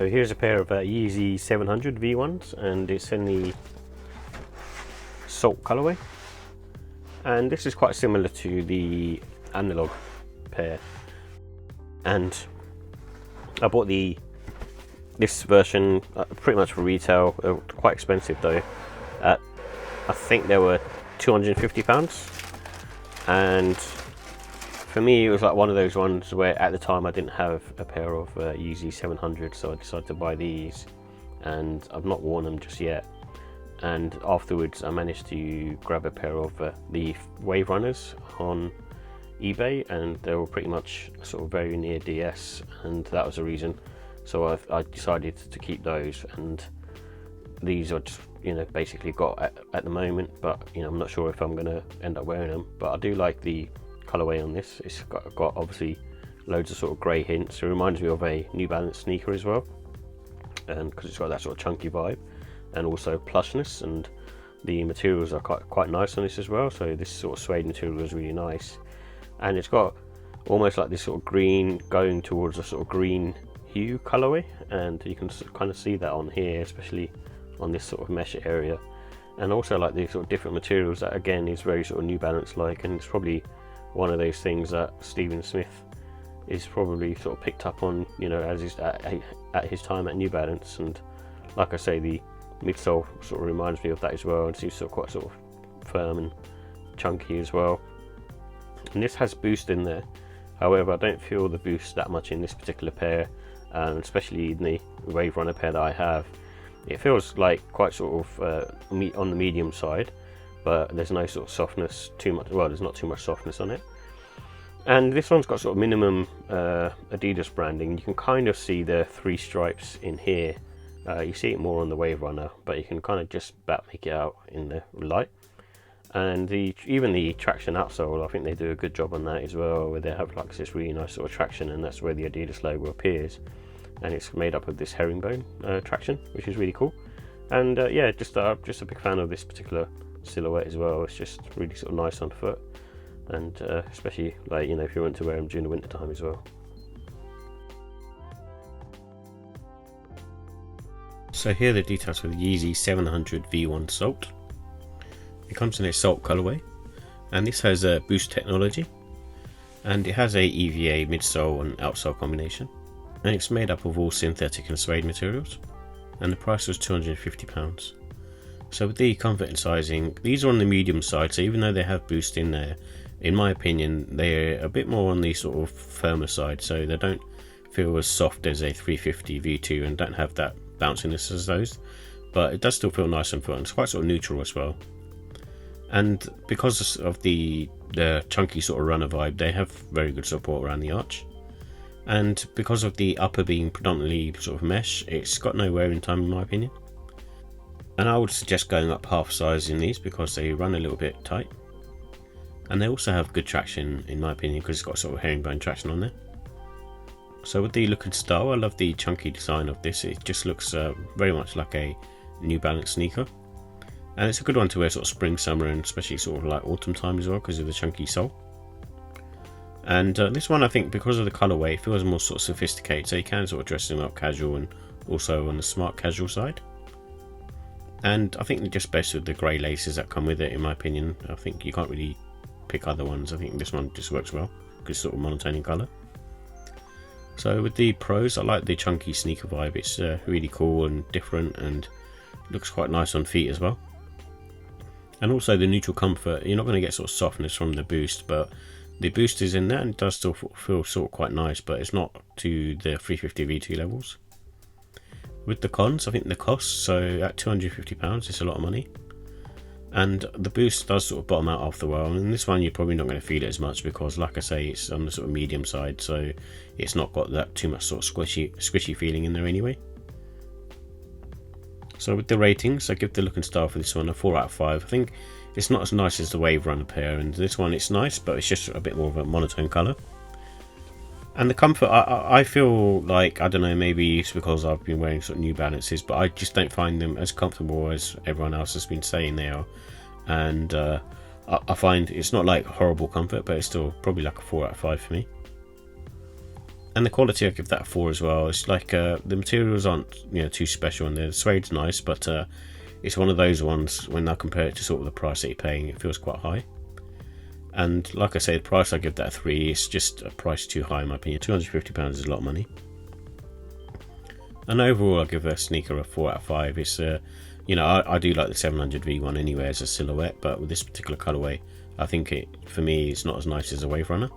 So here's a pair of Yeezy 700v1s, and it's in the salt colorway, and this is quite similar to the analog pair. And I bought this version pretty much for retail. Quite expensive though. I think they were £250, and for me it was like one of those ones where at the time I didn't have a pair of Yeezy 700, so I decided to buy these, and I've not worn them just yet. And afterwards I managed to grab a pair of the Wave Runners on eBay, and they were pretty much sort of very near DS, and that was the reason. So I decided to keep those, and these are just, you know, basically got at the moment, but you know, I'm not sure if I'm going to end up wearing them. But I do like the colorway on this. It's got obviously loads of sort of grey hints. It reminds me of a New Balance sneaker as well, and because it's got that sort of chunky vibe and also plushness, and the materials are quite nice on this as well. So this sort of suede material is really nice, and it's got almost like this sort of green going towards a sort of green hue colorway, and you can kind of see that on here, especially on this sort of mesh area. And also like these sort of different materials that again is very sort of New Balance like, and it's probably one of those things that Stephen Smith is probably sort of picked up on, you know, as he's at his time at New Balance. And like I say, the midsole sort of reminds me of that as well, and seems sort of quite sort of firm and chunky as well. And this has boost in there, however I don't feel the boost that much in this particular pair, especially in the Wave Runner pair that I have. It feels like quite sort of on the medium side, but there's no sort of softness too much. Well, there's not too much softness on it. And this one's got sort of minimum Adidas branding. You can kind of see the 3 stripes in here. You see it more on the Wave Runner, but you can kind of just about make it out in the light. And even the traction outsole, I think they do a good job on that as well, where they have like this really nice sort of traction, and that's where the Adidas logo appears. And it's made up of this herringbone traction, which is really cool. And yeah, just a big fan of this particular silhouette as well. It's just really sort of nice on foot, and especially like, you know, if you want to wear them during the winter time as well. So here are the details for the Yeezy 700v1 Salt. It comes in a salt colorway, and this has a boost technology, and it has a EVA midsole and outsole combination, and it's made up of all synthetic and suede materials, and the price was £250. So with the comfort and sizing, these are on the medium side, so even though they have boost in there, in my opinion they're a bit more on the sort of firmer side, so they don't feel as soft as a 350 V2 and don't have that bounciness as those, but it does still feel nice on foot, and it's quite sort of neutral as well. And because of the chunky sort of runner vibe, they have very good support around the arch. And because of the upper being predominantly sort of mesh, it's got no wearing time in my opinion. And I would suggest going up half size in these because they run a little bit tight. And they also have good traction in my opinion, because it's got sort of herringbone traction on there. So with the look and style, I love the chunky design of this. It just looks very much like a New Balance sneaker. And it's a good one to wear sort of spring, summer, and especially sort of like autumn time as well, because of the chunky sole. And this one, I think, because of the colorway, it feels more sort of sophisticated, so you can sort of dress them up casual and also on the smart casual side. And I think they're just best with the grey laces that come with it, in my opinion. I think you can't really pick other ones. I think this one just works well because it's sort of monotone in colour. So with the pros, I like the chunky sneaker vibe. It's really cool and different, and looks quite nice on feet as well. And also the neutral comfort, you're not going to get sort of softness from the boost, but the boost is in there and it does still feel sort of quite nice, but it's not to the 350 V2 levels. With the cons, I think the cost, so at £250 it's a lot of money, and the boost does sort of bottom out after a while. And this one you're probably not going to feel it as much because, like I say, it's on the sort of medium side, so it's not got that too much sort of squishy feeling in there anyway. So with the ratings, I give the look and style for this one a 4 out of 5. I think it's not as nice as the Wave Runner pair, and this one it's nice, but it's just a bit more of a monotone colour. And the comfort, I feel like, I don't know, maybe it's because I've been wearing sort of New Balances, but I just don't find them as comfortable as everyone else has been saying they are. And I find it's not like horrible comfort, but it's still probably like a 4 out of 5 for me. And the quality, I give that a 4 as well. It's like the materials aren't, you know, too special, and the suede's nice, but it's one of those ones when I compare it to sort of the price that you're paying, it feels quite high. And like I say, the price, I give that a 3. It's just a price too high in my opinion. £250 is a lot of money. And overall, I give a sneaker a 4 out of 5. It's you know, I do like the 700v1 anyway as a silhouette, but with this particular colorway, I think it, for me, it's not as nice as a Wave Runner.